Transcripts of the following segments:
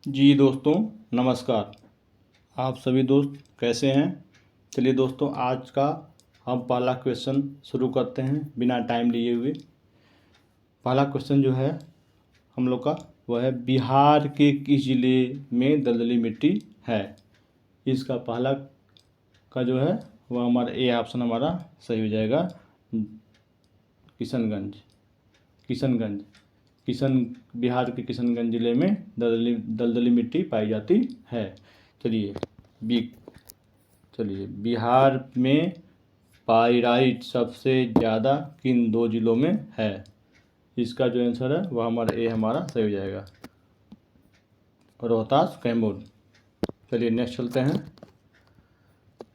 जी दोस्तों, नमस्कार। आप सभी दोस्त कैसे हैं? चलिए दोस्तों, आज का हम पहला क्वेश्चन शुरू करते हैं बिना टाइम लिए हुए। पहला क्वेश्चन जो है हम लोग का वह है, बिहार के किस जिले में दलदली मिट्टी है? इसका पहला का जो है वह हमारा ए ऑप्शन हमारा सही हो जाएगा, किशनगंज। किशनगंज बिहार के किशनगंज जिले में दलदली मिट्टी पाई जाती है। चलिए बी चलिए बिहार में पाइराइट सबसे ज़्यादा किन दो जिलों में है? इसका जो आंसर है वह हमारा ए हमारा सही हो जाएगा, रोहतास कैमूर। चलिए नेक्स्ट चलते हैं।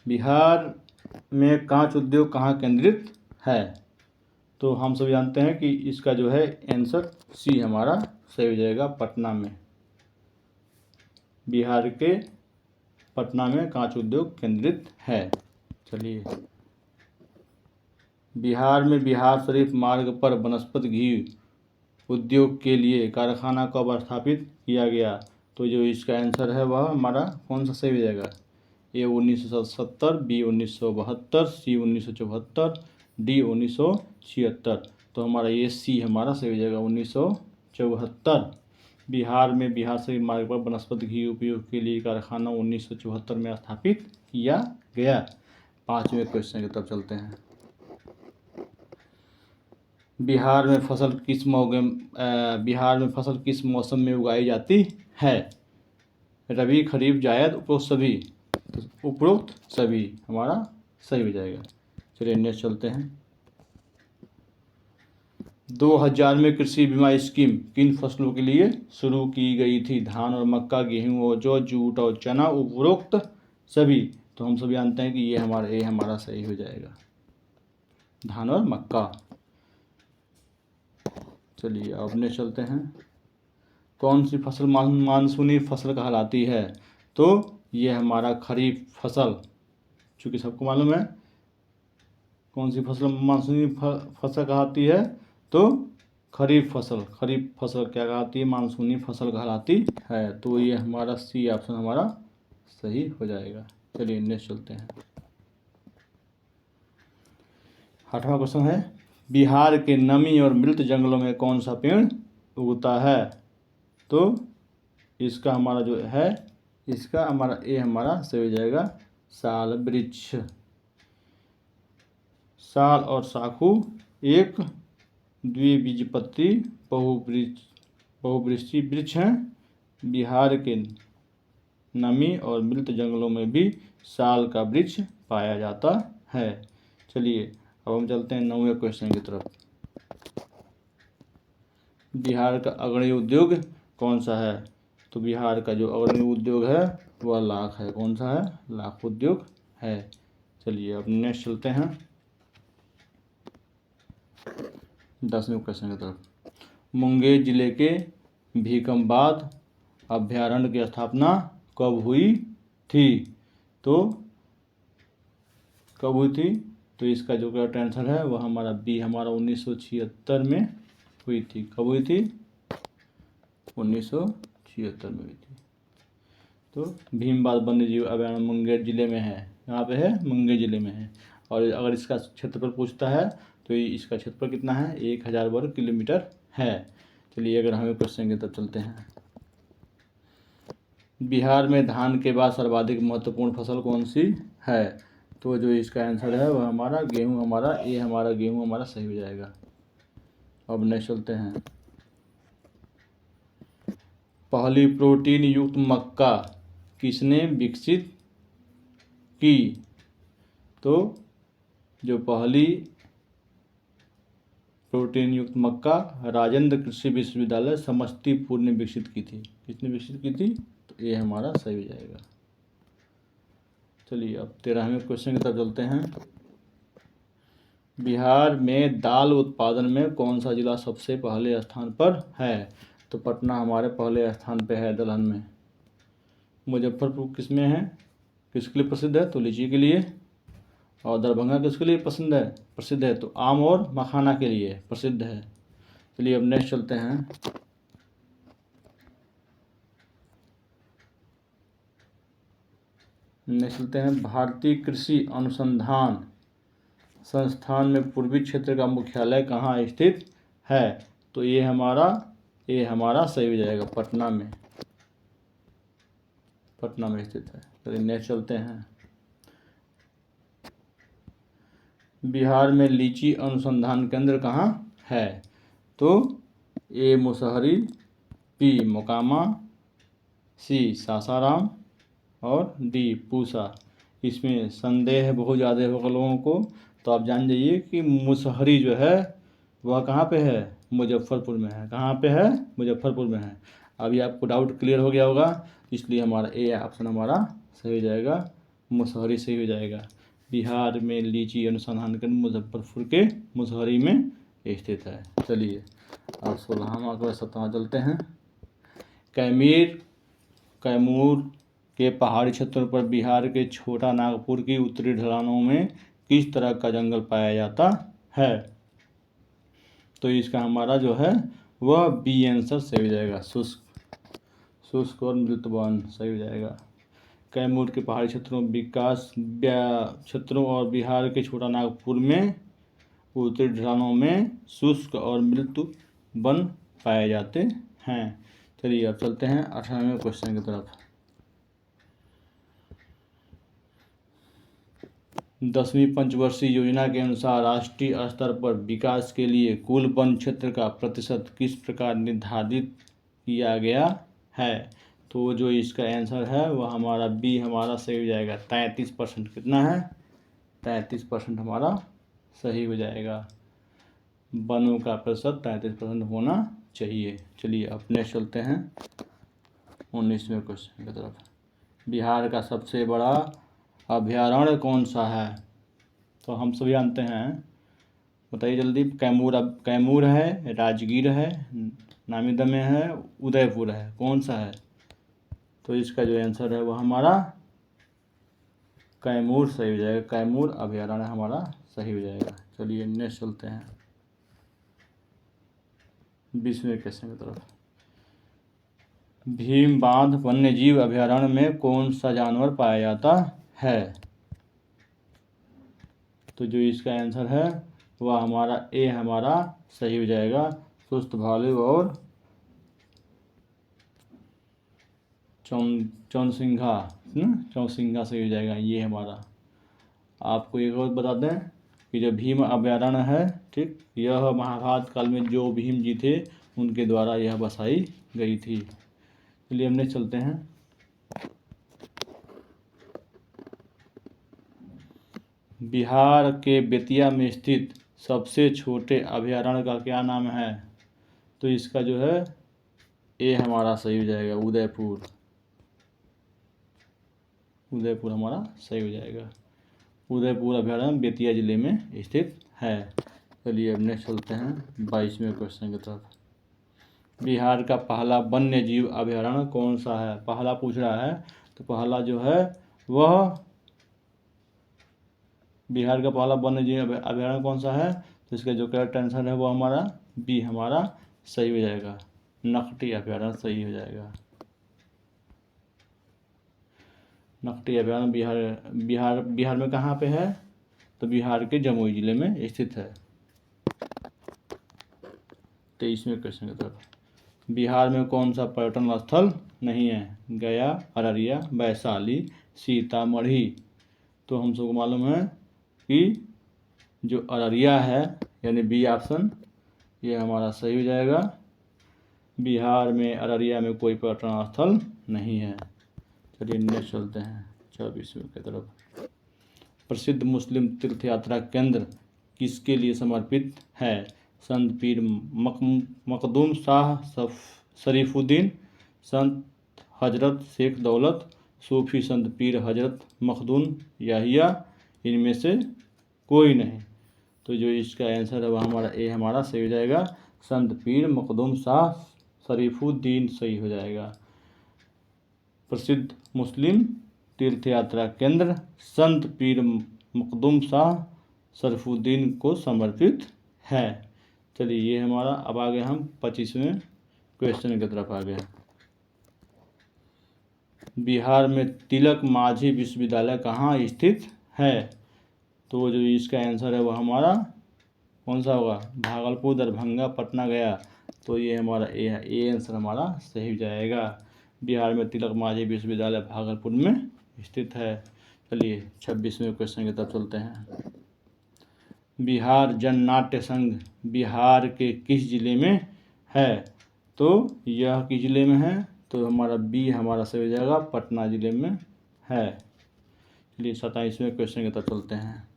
बिहार में कांच उद्योग कहाँ केंद्रित है? तो हम सब जानते हैं कि इसका जो है आंसर सी हमारा सही हो जाएगा, पटना में। बिहार के पटना में कांच उद्योग केंद्रित है। चलिए, बिहार में बिहार शरीफ मार्ग पर वनस्पति घी उद्योग के लिए कारखाना कब स्थापित किया गया? तो जो इसका आंसर है वह हमारा कौन सा सही हो जाएगा? ए 1970, बी 1972, सी 1974, डी 1976। तो हमारा ये सी हमारा सही हो जाएगा, 1974। बिहार में बिहार शरीफ मार्ग पर वनस्पति घी उपयोग के लिए कारखाना 1974 में स्थापित किया गया। पाँचवें क्वेश्चन की तरफ चलते हैं। बिहार में फसल किस मौसम में उगाई जाती है? रबी, खरीफ, जायद, उपरोक्त सभी? तो उपरोक्त सभी हमारा सही हो जाएगा। चलिए नेक्स्ट चलते हैं। 2000 में कृषि बीमा स्कीम किन फसलों के लिए शुरू की गई थी? धान और मक्का, गेहूं और जौ, जूट और चना, उपरोक्त सभी? तो हम सभी जानते हैं कि ये हमारा सही हो जाएगा, धान और मक्का। चलिए अब नेक्स्ट चलते हैं। कौन सी फसल मानसूनी फसल कहलाती है? तो ये हमारा खरीफ फसल, चूँकि सबको मालूम है कौन सी फसल मानसूनी फसल कहलाती है। तो खरीफ फसल क्या कहलाती है? मानसूनी फसल कहलाती है। तो ये हमारा सी ऑप्शन हमारा सही हो जाएगा। चलिए नेक्स्ट चलते हैं। 8वां क्वेश्चन है, बिहार के नमी और मृत जंगलों में कौन सा पेड़ उगता है? तो इसका हमारा जो है इसका हमारा ए हमारा सही हो जाएगा, साल वृक्ष। साल और साखू एक द्विबीजपत्री बहुवृक्षी वृक्ष हैं। बिहार के नमी और मृत जंगलों में भी साल का वृक्ष पाया जाता है। चलिए अब हम चलते हैं 9वें क्वेश्चन की तरफ। बिहार का अग्रणी उद्योग कौन सा है? तो बिहार का जो अग्रणी उद्योग है वह लाख है। कौन सा है? लाख उद्योग है। चलिए अब नेक्स्ट चलते हैं 10वें क्वेश्चन की तरफ। मुंगेर जिले के भीकमबाद अभ्यारण्य की स्थापना कब हुई थी? तो कब हुई थी? तो इसका जो करेक्ट आंसर है वह हमारा बी हमारा 1976 में हुई थी। कब हुई थी? 1976 में हुई थी। तो भीमबाद वन्यजीव अभ्यारण्य मुंगेर जिले में है। यहाँ पे है, मुंगेर जिले में है। और अगर इसका क्षेत्रफल पूछता है तो इसका क्षेत्रफल कितना है? 1000 वर्ग किलोमीटर है। चलिए अगर हमें क्वेश्चन की तरफ चलते हैं। बिहार में धान के बाद सर्वाधिक महत्वपूर्ण फसल कौन सी है? तो जो इसका आंसर है वह हमारा गेहूँ हमारा ए हमारा गेहूँ हमारा सही हो जाएगा। अब नेक्स्ट चलते हैं। पहली प्रोटीन युक्त मक्का किसने विकसित की? तो जो पहली प्रोटीन युक्त मक्का राजेंद्र कृषि विश्वविद्यालय समस्तीपुर ने विकसित की थी। किसने विकसित की थी? तो ये हमारा सही हो जाएगा। चलिए अब 13वें क्वेश्चन की तरफ चलते हैं। बिहार में दाल उत्पादन में कौन सा जिला सबसे पहले स्थान पर है? तो पटना हमारे पहले स्थान पे है दलहन में। मुजफ्फरपुर किस में है, किसके लिए प्रसिद्ध है? तो लीची के लिए। और दरभंगा किसके लिए प्रसिद्ध है? तो आम और मखाना के लिए प्रसिद्ध है। चलिए अब नेक्स्ट चलते हैं। नेक्स्ट चलते हैं, भारतीय कृषि अनुसंधान संस्थान में पूर्वी क्षेत्र का मुख्यालय कहाँ स्थित है? तो ये हमारा सही हो जाएगा, पटना में स्थित है। चलिए नेक्स्ट चलते हैं, बिहार में लीची अनुसंधान केंद्र कहाँ है? तो ए मुसहरी, बी मोकामा, सी सासाराम और डी पूसा। इसमें संदेह बहुत ज़्यादा होगा लोगों को, तो आप जान जाइए कि मुसहरी जो है वह कहाँ पे है? मुजफ्फरपुर में है। कहाँ पे है? मुजफ्फरपुर में है। अभी आपको डाउट क्लियर हो गया होगा, इसलिए हमारा ए ऑप्शन हमारा सही हो जाएगा, मुसहरी सही हो जाएगा। बिहार में लीची अनुसंधान केंद्र मुजफ्फरपुर के मुसहरी में स्थित है। चलिए अब 16वां के 17वां चलते हैं, कैमूर के पहाड़ी क्षेत्रों पर बिहार के छोटा नागपुर की उत्तरी ढलानों में किस तरह का जंगल पाया जाता है? तो इसका हमारा जो है वह बी आंसर सही हो जाएगा, शुष्क और मृतवन सही हो जाएगा। कैमूर के पहाड़ी क्षेत्रों और बिहार के छोटा नागपुर में उत्तरी ढलानों में शुष्क और मृदु वन पाए जाते हैं। चलिए अब चलते हैं 18वें क्वेश्चन की तरफ। 10वीं पंचवर्षीय योजना के अनुसार राष्ट्रीय स्तर पर विकास के लिए कुल वन क्षेत्र का प्रतिशत किस प्रकार निर्धारित किया गया है? तो जो इसका आंसर है वह हमारा बी हमारा सही हो जाएगा, 33%। कितना है? 33% हमारा सही हो जाएगा। वनों का प्रतिशत 33% होना चाहिए। चलिए अब नेक्स्ट चलते हैं 19वें क्वेश्चन की तरफ। बिहार का सबसे बड़ा अभयारण्य कौन सा है? तो हम सभी जानते हैं, बताइए जल्दी। कैमूर है, राजगीर है, नामिदा में है, उदयपुर है, कौन सा है? तो इसका जो आंसर है वह हमारा कैमूर सही हो जाएगा, कैमूर अभयारण्य हमारा सही हो जाएगा। चलिए नेक्स्ट चलते हैं 20वें क्वेश्चन की तरफ। भीम बांध वन्यजीव अभयारण्य में कौन सा जानवर पाया जाता है? तो जो इसका आंसर है वह हमारा ए हमारा सही हो जाएगा, सुस्त भालू और चौनसिंघा सही हो जाएगा। ये हमारा, आपको एक और बता दें कि जो भीम अभयारण्य है, ठीक, यह महाभारत काल में जो भीम जी थे उनके द्वारा यह बसाई गई थी। चलिए हमने चलते हैं बिहार के बेतिया में स्थित सबसे छोटे अभयारण्य का क्या नाम है? तो इसका जो है ए हमारा सही हो जाएगा, उदयपुर हमारा सही हो जाएगा। उदयपुर अभयारण्य बेतिया जिले में स्थित है। चलिए अब नेक्स्ट चलते हैं 22वें क्वेश्चन की तरफ। बिहार का पहला वन्य जीव अभयारण्य कौन सा है? पहला पूछ रहा है, तो पहला जो है वह बिहार का पहला वन्य जीव अभयारण्य कौन सा है? तो इसका जो करेक्ट आंसर है वो हमारा बी हमारा सही हो जाएगा, नकटी अभयारण्य सही हो जाएगा। नकटी अभयारण्य बिहार में कहाँ पे है? तो बिहार के जमुई जिले में स्थित है। 23वें क्वेश्चन की तरफ। बिहार में कौन सा पर्यटन स्थल नहीं है? गया, अररिया, वैशाली, सीतामढ़ी। तो हम सबको मालूम है कि जो अररिया है यानी बी ऑप्शन ये हमारा सही हो जाएगा। बिहार में अररिया में कोई पर्यटन स्थल नहीं है। चलिए नेक्स्ट चलते हैं 24वें की तरफ। प्रसिद्ध मुस्लिम तीर्थ यात्रा केंद्र किसके लिए समर्पित है? संत पीर मखदूम शाह शरीफुद्दीन, संत हजरत शेख दौलत, सूफी संत पीर हजरत मखदूम याहिया, इनमें से कोई नहीं। तो जो इसका आंसर है वह हमारा ए हमारा सही हो जाएगा, संत पीर मखदूम शाह शरीफुद्दीन सही हो जाएगा। प्रसिद्ध मुस्लिम तीर्थ यात्रा केंद्र संत पीर मखदूम शाह शरीफुद्दीन को समर्पित है। चलिए ये हमारा, अब आगे हम 25वें क्वेश्चन की तरफ आ गए। बिहार में तिलक मांझी विश्वविद्यालय कहाँ स्थित है? तो जो इसका आंसर है वो हमारा कौन सा होगा? भागलपुर, दरभंगा, पटना, गया। तो ये हमारा ए आंसर हमारा सही हो जाएगा। बिहार में तिलक मांझी विश्वविद्यालय भागलपुर में स्थित है। चलिए 26वें क्वेश्चन की तरफ चलते हैं। बिहार जन नाट्य संघ बिहार के किस जिले में है? तो यह किस जिले में है? तो हमारा बी हमारा सही हो जाएगा, पटना जिले में है। चलिए 27वें क्वेश्चन की तरफ चलते हैं।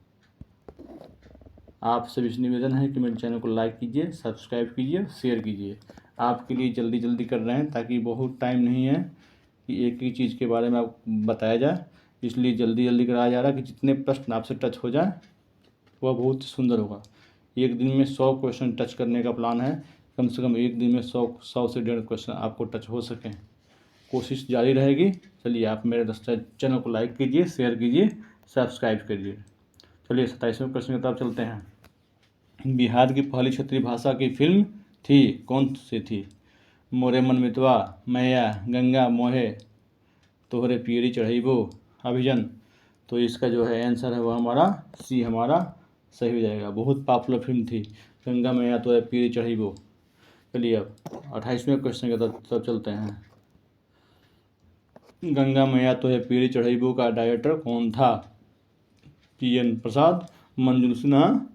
आप सभी से निवेदन है कि मेरे चैनल को लाइक कीजिए, सब्सक्राइब कीजिए, शेयर कीजिए। आपके लिए जल्दी जल्दी कर रहे हैं ताकि बहुत टाइम नहीं है कि एक ही चीज़ के बारे में आपको बताया जाए, इसलिए जल्दी जल्दी कराया जा रहा है कि जितने प्रश्न आपसे टच हो जाए वह बहुत ही सुंदर होगा। एक दिन में 100 क्वेश्चन टच करने का प्लान है। कम से कम एक दिन में 100 से 150 क्वेश्चन आपको टच हो सकें, कोशिश जारी रहेगी। चलिए आप मेरे चैनल को लाइक कीजिए, शेयर कीजिए, सब्सक्राइब करिए। चलिए 27वें क्वेश्चन की तरफ चलते हैं। बिहार की पहली क्षेत्रीय भाषा की फिल्म थी, कौन सी थी? मोरे मन मितवा, मैया, गंगा मोहे, तोहरे पियरी चढ़ैबो, अभिजन। तो इसका जो है आंसर है वो हमारा सी हमारा सही हो जाएगा। बहुत पॉपुलर फिल्म थी गंगा मैया तोहरे पियरी चढ़ैबो। चलिए अब 28वें क्वेश्चन की तरफ चलते हैं। गंगा मैया तोहरे पियरी चढ़ैबो का डायरेक्टर कौन था? PN प्रसाद, मंजुल सिन्हा,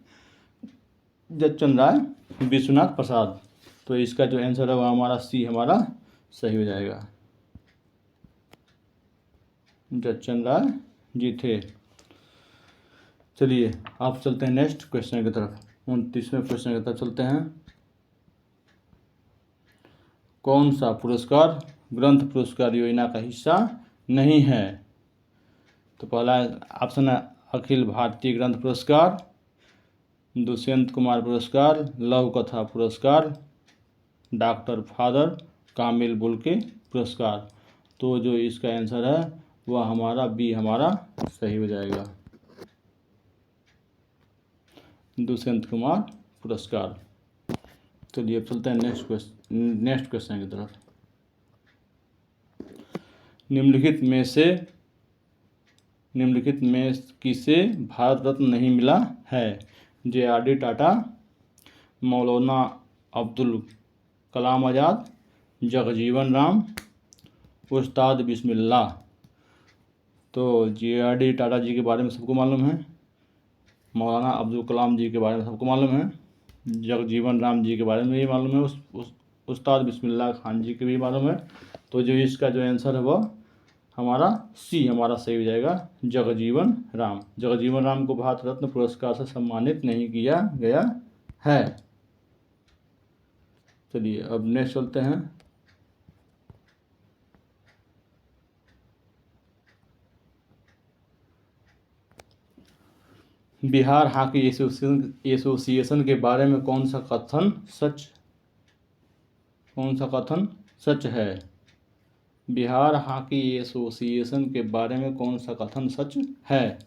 जयचंद राय, विश्वनाथ प्रसाद। तो इसका जो आंसर है वो हमारा सी हमारा सही हो जाएगा, जयचंद राय जी थे। चलिए आप चलते हैं नेक्स्ट क्वेश्चन की तरफ। 29वें क्वेश्चन की तरफ चलते हैं। कौन सा पुरस्कार ग्रंथ पुरस्कार योजना का हिस्सा नहीं है? तो पहला ऑप्शन है अखिल भारतीय ग्रंथ पुरस्कार, दुष्यंत कुमार पुरस्कार, लव कथा पुरस्कार, डॉक्टर फादर कामिल बुल्के पुरस्कार। तो जो इसका आंसर है वह हमारा बी हमारा सही हो जाएगा, दुष्यंत कुमार पुरस्कार। चलिए अब चलते हैं नेक्स्ट क्वेश्चन की तरफ। निम्नलिखित में किसे भारत रत्न नहीं मिला है? JRD टाटा, मौलाना अब्दुल कलाम आज़ाद, जगजीवन राम, उस्ताद बिस्मिल्लाह। तो JRD टाटा जी के बारे में सबको मालूम है, मौलाना अब्दुल कलाम जी के बारे में सबको मालूम है, जगजीवन राम जी के बारे में भी मालूम है, उस्ताद बिस्मिल्लाह खान जी के भी मालूम है। तो जो इसका जो आंसर है वह हमारा सी हमारा सही हो जाएगा, जगजीवन राम। जगजीवन राम को भारत रत्न पुरस्कार से सम्मानित नहीं किया गया है। चलिए अब नेक्स्ट चलते हैं। बिहार हॉकी एसोसिएशन के बारे में कौन सा कथन सच है? बिहार हॉकी एसोसिएशन के बारे में कौन सा कथन सच है?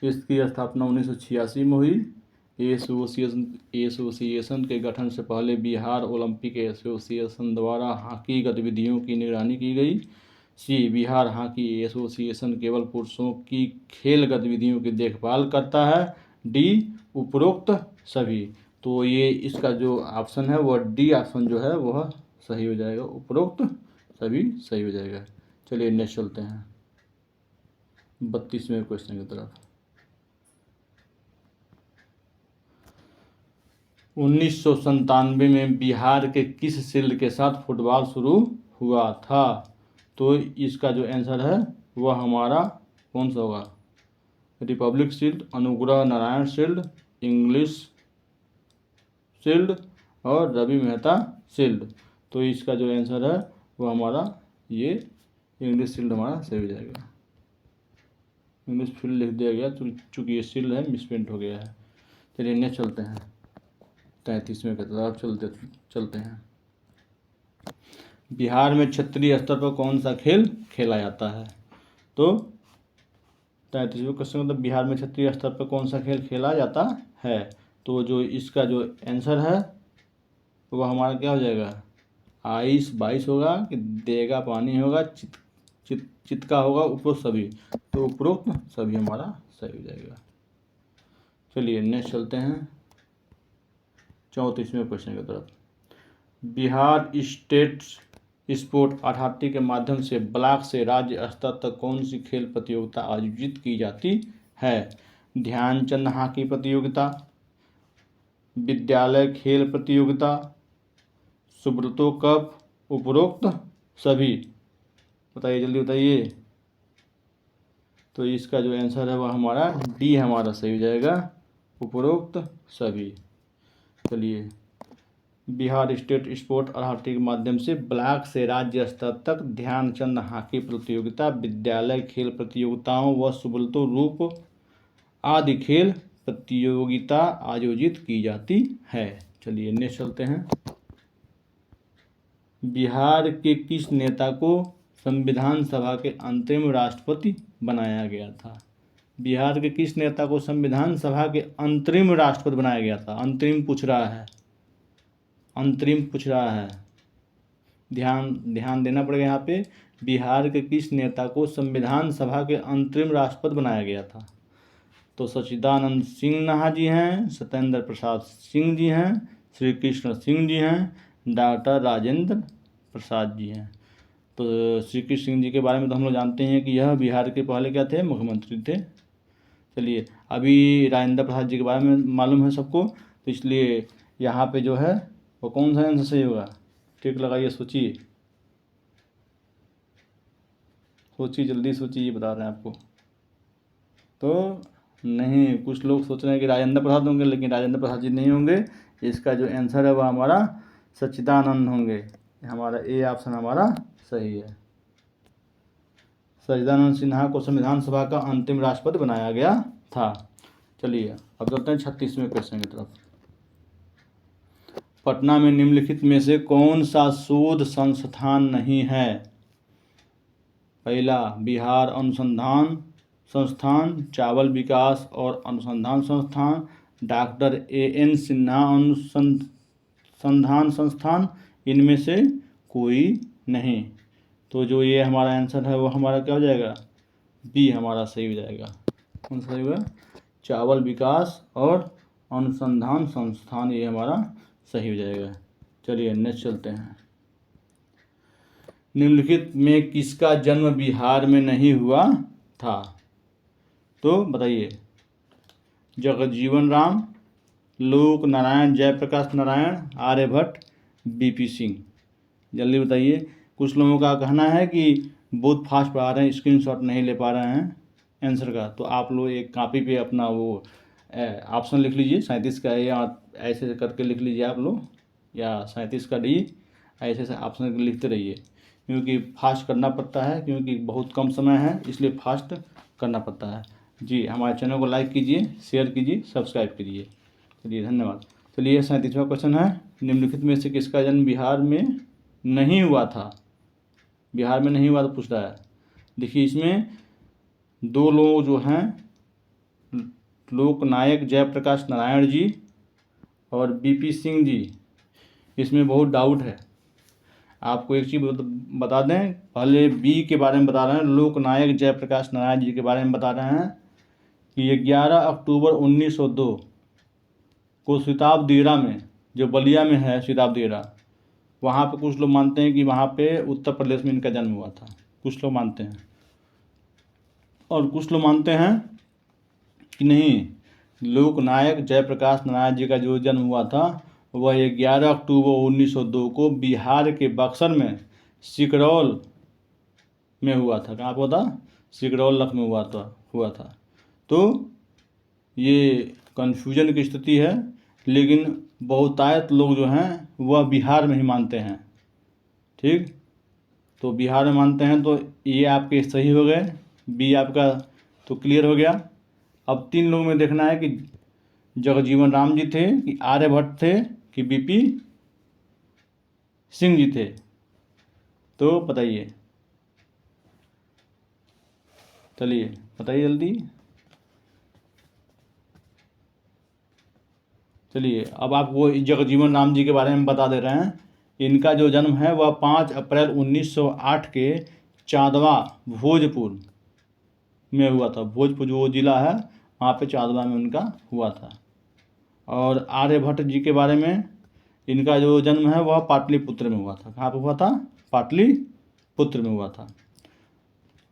इसकी स्थापना 1986 में हुई। एसोसिएशन के गठन से पहले बिहार ओलंपिक एसोसिएशन द्वारा हॉकी गतिविधियों की निगरानी की गई। सी बिहार हॉकी एसोसिएशन केवल पुरुषों की खेल गतिविधियों की देखभाल करता है। डी उपरोक्त सभी। तो ये इसका जो ऑप्शन है वह डी ऑप्शन जो है वह सही हो जाएगा, उपरोक्त सभी सही हो जाएगा। चलिए नेक्स्ट चलते हैं 32वें क्वेश्चन की तरफ। 1997 में बिहार के किस शील्ड के साथ फुटबॉल शुरू हुआ था? तो इसका जो आंसर है वह हमारा कौन सा होगा? Republic shield, Anugrah Narayan shield, English shield और रवि मेहता शील्ड। तो इसका जो आंसर है वह हमारा ये इंग्लिश शील्ड हमारा सही हो जाएगा। इंग्लिश फील्ड लिख दिया गया चूँकि ये शील्ड है, मिसप्रिंट हो गया है। चलिए नेक्स्ट चलते हैं 33वें की तरफ चलते हैं। बिहार में क्षेत्रीय स्तर पर कौन सा खेल खेला जाता है? तो 33वें क्वेश्चन मतलब बिहार में क्षेत्रीय स्तर पर कौन सा खेल खेला जाता है? तो जो इसका जो आंसर है वह हमारा क्या हो जाएगा? आइस बाइस होगा कि देगा पानी होगा, चित्त का होगा उपरोक्त सभी, तो उपरोक्त सभी हमारा सही हो जाएगा। चलिए नेक्स्ट चलते हैं 34वें क्वेश्चन की तरफ। बिहार स्टेट स्पोर्ट अथॉरिटी के माध्यम से ब्लॉक से राज्य स्तर तक कौन सी खेल प्रतियोगिता आयोजित की जाती है? ध्यानचंद हॉकी प्रतियोगिता, विद्यालय खेल प्रतियोगिता, सुब्रतो कप, उपरोक्त सभी। बताइए जल्दी बताइए। तो इसका जो आंसर है वह हमारा डी हमारा सही हो जाएगा, उपरोक्त सभी। चलिए, बिहार स्टेट स्पोर्ट अथॉरिटी के माध्यम से ब्लॉक से राज्य स्तर तक ध्यानचंद हॉकी प्रतियोगिता, विद्यालय खेल प्रतियोगिताओं व सुब्रतो रूप आदि खेल प्रतियोगिता आयोजित की जाती है। चलिए नेक्स्ट चलते हैं। बिहार के किस नेता को संविधान सभा के अंतरिम राष्ट्रपति बनाया गया था? बिहार के किस नेता को संविधान सभा के अंतरिम राष्ट्रपति बनाया गया था? अंतरिम पूछ रहा है, अंतरिम पूछ रहा है, ध्यान देना पड़ेगा यहाँ पे। बिहार के किस नेता को संविधान सभा के अंतरिम राष्ट्रपति बनाया गया था? तो सच्चिदानंद सिन्हा जी हैं, सत्येंद्र प्रसाद सिंह जी हैं, श्री कृष्ण सिंह जी हैं, डॉक्टर राजेंद्र प्रसाद जी हैं। तो श्री कृष्ण सिंह जी के बारे में तो हम लोग जानते हैं कि यह बिहार के पहले क्या थे? मुख्यमंत्री थे। चलिए, अभी राजेंद्र प्रसाद जी के बारे में मालूम है सबको, तो इसलिए यहाँ पे जो है वो कौन सा आंसर सही होगा? ठीक लगाइए, सोचिए सोचिए, जल्दी सोचिए, ये बता रहे हैं आपको। तो नहीं, कुछ लोग सोच रहे हैं कि राजेंद्र प्रसाद होंगे, लेकिन राजेंद्र प्रसाद जी नहीं होंगे। इसका जो आंसर है वह हमारा सच्चिदानंद होंगे। हमारा ए ऑप्शन हमारा सही है। सच्चिदानंद सिन्हा को संविधान सभा का अंतिम राष्ट्रपति बनाया गया था। चलिए अब चलते हैं 36वें क्वेश्चन की तरफ। पटना में निम्नलिखित में से कौन सा शोध संस्थान नहीं है? पहला, बिहार अनुसंधान संस्थान, चावल विकास और अनुसंधान संस्थान, डॉक्टर A.N. सिन्हा अनुसंधान संस्थान, इनमें से कोई नहीं। तो जो ये हमारा आंसर है वो हमारा क्या हो जाएगा? बी हमारा सही हो जाएगा। कौन सा सही होगा? चावल विकास और अनुसंधान संस्थान, ये हमारा सही हो जाएगा। चलिए नेक्स्ट चलते हैं। निम्नलिखित में किसका जन्म बिहार में नहीं हुआ था? तो बताइए। जगजीवन राम, लोक नारायण जयप्रकाश नारायण, आर्यभट्ट, बीपी सिंह। जल्दी बताइए। कुछ लोगों का कहना है कि बहुत फास्ट पढ़ा रहे हैं, स्क्रीनशॉट नहीं ले पा रहे हैं आंसर का। तो आप लोग एक कॉपी पे अपना वो ऑप्शन लिख लीजिए 37 का, या ऐसे करके लिख लीजिए आप लोग, या 37 का डी, ऐसे ऐसे ऑप्शन लिखते रहिए, क्योंकि फास्ट करना पड़ता है, क्योंकि बहुत कम समय है, इसलिए फास्ट करना पड़ता है। जी, हमारे चैनल को लाइक कीजिए, शेयर कीजिए, सब्सक्राइब कीजिए। चलिए धन्यवाद। चलिए 37वां क्वेश्चन है। निम्नलिखित में से किसका जन्म बिहार में नहीं हुआ था? बिहार में नहीं हुआ तो पूछ रहा है। देखिए, इसमें दो लोग जो हैं, लोकनायक जयप्रकाश नारायण जी और बीपी सिंह जी, इसमें बहुत डाउट है। आपको एक चीज़ बता दें, पहले बी के बारे में बता रहे हैं, लोकनायक जयप्रकाश नारायण जी के बारे में बता रहे हैं कि 11 अक्टूबर 1902 को सिताब दियरा में, जो बलिया में है सिताब दियरा, वहाँ पे कुछ लोग मानते हैं कि वहाँ पे उत्तर प्रदेश में इनका जन्म हुआ था। कुछ लोग मानते हैं, और कुछ लोग मानते हैं कि नहीं, लोकनायक जयप्रकाश नारायण जी का जो जन्म हुआ था वह 11 अक्टूबर 1902 को बिहार के बक्सर में सिकरौल में हुआ था। कहाँ पर था? सिकरौल लख में हुआ था। तो ये कन्फ्यूजन की स्थिति है, लेकिन बहुतायत लोग जो हैं वह बिहार में ही मानते हैं। ठीक, तो बिहार में मानते हैं, तो ये आपके सही हो गए, बी आपका तो क्लियर हो गया। अब 3 लोगों में देखना है कि जगजीवन राम जी थे, कि आर्यभट्ट थे, कि बीपी सिंह जी थे। तो बताइए, चलिए बताइए जल्दी। चलिए अब आपको जगजीवन राम जी के बारे में बता दे रहे हैं। इनका जो जन्म है वह 5 अप्रैल 1908 के चांदवा भोजपुर में हुआ था। भोजपुर जो जिला है वहाँ पे चांदवा में उनका हुआ था। और आर्यभट्ट जी के बारे में, इनका जो जन्म है वह पाटलिपुत्र में हुआ था। कहाँ पे हुआ था? पाटलिपुत्र में हुआ था।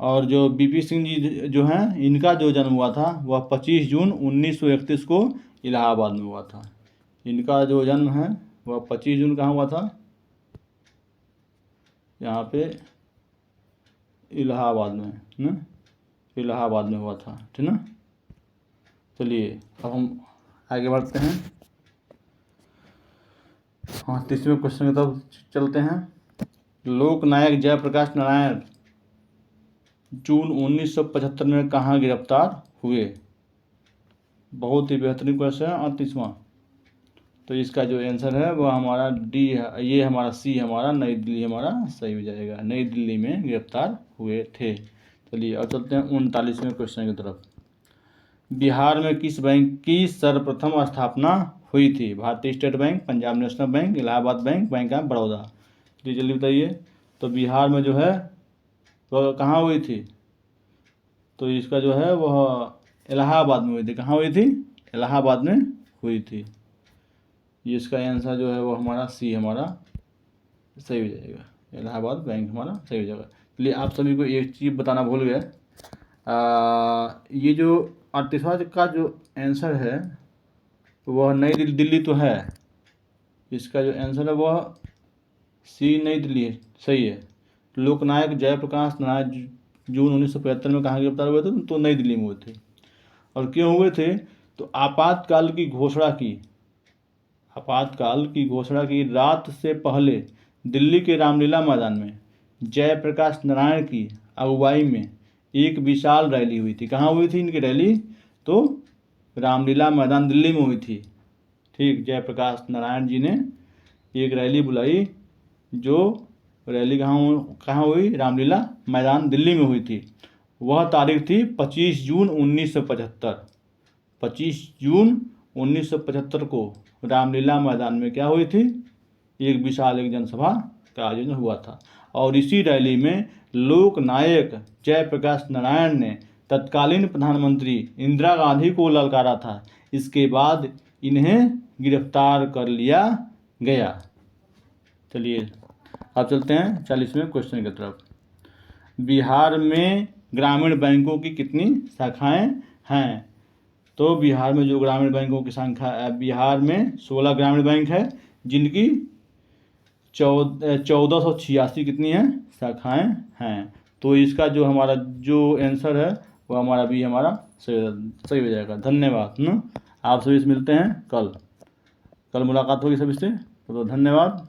और जो बीपी सिंह जी जो हैं, इनका जो जन्म हुआ था वह 25 जून 1931 को इलाहाबाद में हुआ था। इनका जो जन्म है वह 25 जून कहाँ हुआ था? यहाँ पे इलाहाबाद में ना, इलाहाबाद में हुआ था, ठीक ना। चलिए अब हम आगे बढ़ते हैं। हाँ, 30वें क्वेश्चन की तरफ चलते हैं। लोकनायक जयप्रकाश नारायण जून 1975 में कहाँ गिरफ्तार हुए? बहुत ही बेहतरीन क्वेश्चन है। 38वां, तो इसका जो आंसर है वह हमारा डी है। ये हमारा सी हमारा नई दिल्ली हमारा सही हो जाएगा। नई दिल्ली में गिरफ्तार हुए थे। चलिए अब चलते हैं 39वें क्वेश्चन की तरफ। बिहार में किस बैंक की सर्वप्रथम स्थापना हुई थी? भारतीय state bank, Punjab national bank, Allahabad bank, bank of Baroda. जी जल्दी बताइए। तो बिहार में जो है वह कहाँ हुई थी? तो इसका जो है वह इलाहाबाद में हुई थी। कहाँ हुई थी? इलाहाबाद में हुई थी। ये इसका आंसर जो है वो हमारा सी हमारा सही हो जाएगा। इलाहाबाद बैंक हमारा सही हो जाएगा। इसलिए आप सभी को एक चीज़ बताना भूल गए, ये जो 38वां का जो आंसर है वह नई दिल्ली तो है। इसका जो आंसर है वह सी नई दिल्ली है, सही है। लोकनायक जयप्रकाश नारायण जून 1975 में कहाँ गिरफ्तार हुए थे? तो नई दिल्ली में हुए थे। और क्यों हुए थे? तो आपातकाल की घोषणा की रात से पहले दिल्ली के रामलीला मैदान में जयप्रकाश नारायण की अगुवाई में एक विशाल रैली हुई थी। कहाँ हुई थी इनकी रैली? तो रामलीला मैदान दिल्ली में हुई थी। ठीक, जयप्रकाश नारायण जी ने एक रैली बुलाई, जो रैली कहाँ हुई? रामलीला मैदान दिल्ली में हुई थी। वह तारीख थी 25 जून 1975। 25 जून 1975 को रामलीला मैदान में क्या हुई थी? एक विशाल एक जनसभा का आयोजन हुआ था। और इसी रैली में लोकनायक जयप्रकाश नारायण ने तत्कालीन प्रधानमंत्री इंदिरा गांधी को ललकारा था। इसके बाद इन्हें गिरफ्तार कर लिया गया। चलिए अब चलते हैं 40वें क्वेश्चन की तरफ। बिहार में ग्रामीण बैंकों की कितनी शाखाएं हैं? तो बिहार में जो ग्रामीण बैंकों की संख्या, बिहार में 16 ग्रामीण बैंक है, जिनकी 1486 कितनी है? शाखाएं हैं। तो इसका जो हमारा जो आंसर है वो हमारा भी हमारा सही हो जाएगा। धन्यवाद ना। आप सभी से मिलते हैं कल मुलाकात होगी सभी से। तो धन्यवाद।